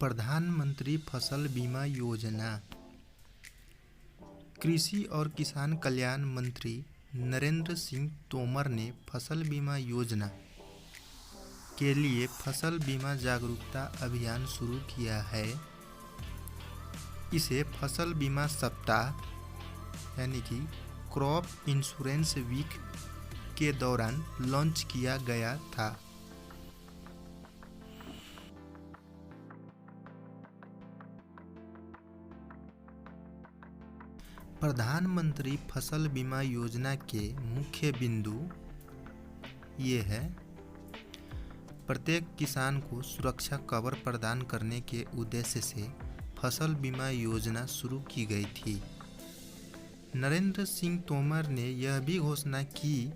प्रधानमंत्री फसल बीमा योजना। कृषि और किसान कल्याण मंत्री नरेंद्र सिंह तोमर ने फसल बीमा योजना के लिए फसल बीमा जागरूकता अभियान शुरू किया है। इसे फसल बीमा सप्ताह यानी कि क्रॉप इंश्योरेंस वीक के दौरान लॉन्च किया गया था। प्रधानमंत्री फसल बीमा योजना के मुख्य बिंदु ये है। प्रत्येक किसान को सुरक्षा कवर प्रदान करने के उद्देश्य से फसल बीमा योजना शुरू की गई थी। नरेंद्र सिंह तोमर ने यह भी घोषणा की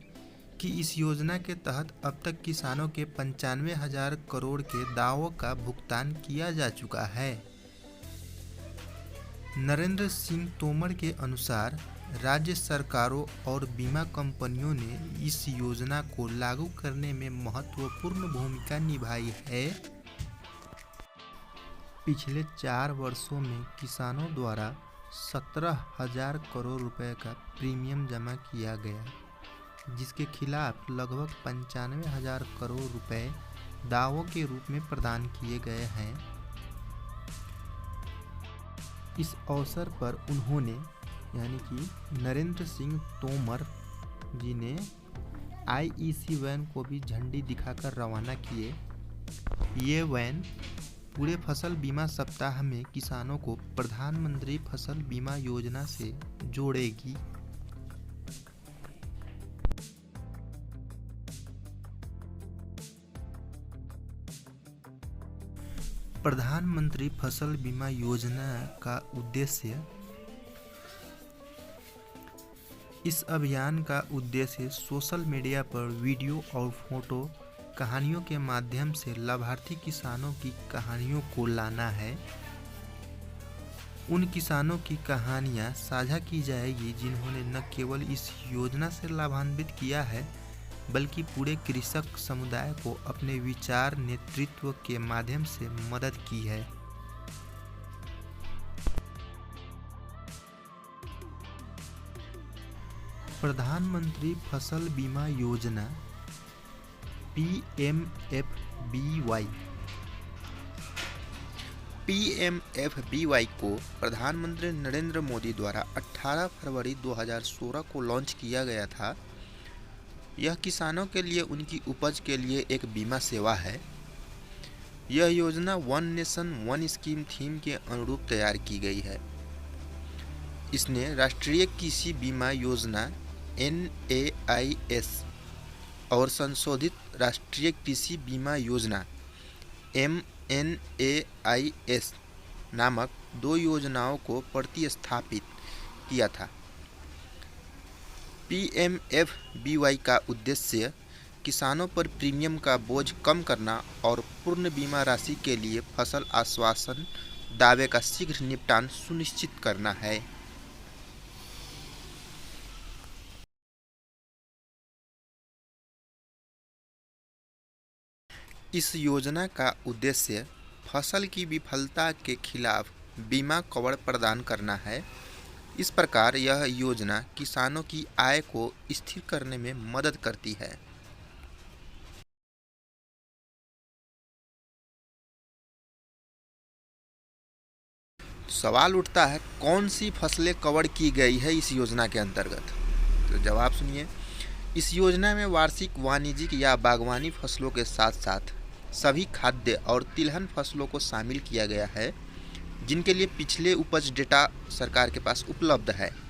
कि इस योजना के तहत अब तक किसानों के 95,000 करोड़ के दावों का भुगतान किया जा चुका है। नरेंद्र सिंह तोमर के अनुसार राज्य सरकारों और बीमा कंपनियों ने इस योजना को लागू करने में महत्वपूर्ण भूमिका निभाई है। पिछले 4 वर्षों में किसानों द्वारा 17,000 करोड़ रुपए का प्रीमियम जमा किया गया, जिसके खिलाफ लगभग 95,000 करोड़ रुपए दावों के रूप में प्रदान किए गए हैं। इस अवसर पर उन्होंने यानी कि नरेंद्र सिंह तोमर जी ने IEC वैन को भी झंडी दिखाकर रवाना किए। ये वैन पूरे फसल बीमा सप्ताह में किसानों को प्रधानमंत्री फसल बीमा योजना से जोड़ेगी। प्रधानमंत्री फसल बीमा योजना का उद्देश्य इस अभियान का उद्देश्य सोशल मीडिया पर वीडियो और फोटो कहानियों के माध्यम से लाभार्थी किसानों की कहानियों को लाना है। उन किसानों की कहानियां साझा की जाएगी जिन्होंने न केवल इस योजना से लाभान्वित किया है, बल्कि पूरे कृषक समुदाय को अपने विचार नेतृत्व के माध्यम से मदद की है। प्रधानमंत्री फसल बीमा योजना PMFBY को प्रधानमंत्री नरेंद्र मोदी द्वारा 18 फरवरी 2016 को लॉन्च किया गया था। यह किसानों के लिए उनकी उपज के लिए एक बीमा सेवा है। यह योजना one nation one scheme theme के अनुरूप तैयार की गई है। इसने राष्ट्रीय कृषि बीमा योजना NAIS और संशोधित राष्ट्रीय कृषि बीमा योजना MNAIS नामक 2 योजनाओं को प्रतिस्थापित किया था। PMFBY का उद्देश्य किसानों पर प्रीमियम का बोझ कम करना और पूर्ण बीमा राशि के लिए फसल आश्वासन दावे का शीघ्र निपटान सुनिश्चित करना है। इस योजना का उद्देश्य फसल की विफलता के खिलाफ बीमा कवर प्रदान करना है। इस प्रकार यह योजना किसानों की आय को स्थिर करने में मदद करती है। सवाल उठता है, कौन सी फसलें कवर की गई है इस योजना के अंतर्गत? तो जवाब सुनिए। इस योजना में वार्षिक वाणिज्यिक या बागवानी फसलों के साथ साथ सभी खाद्य और तिलहन फसलों को शामिल किया गया है, जिनके लिए पिछले उपज डेटा सरकार के पास उपलब्ध है।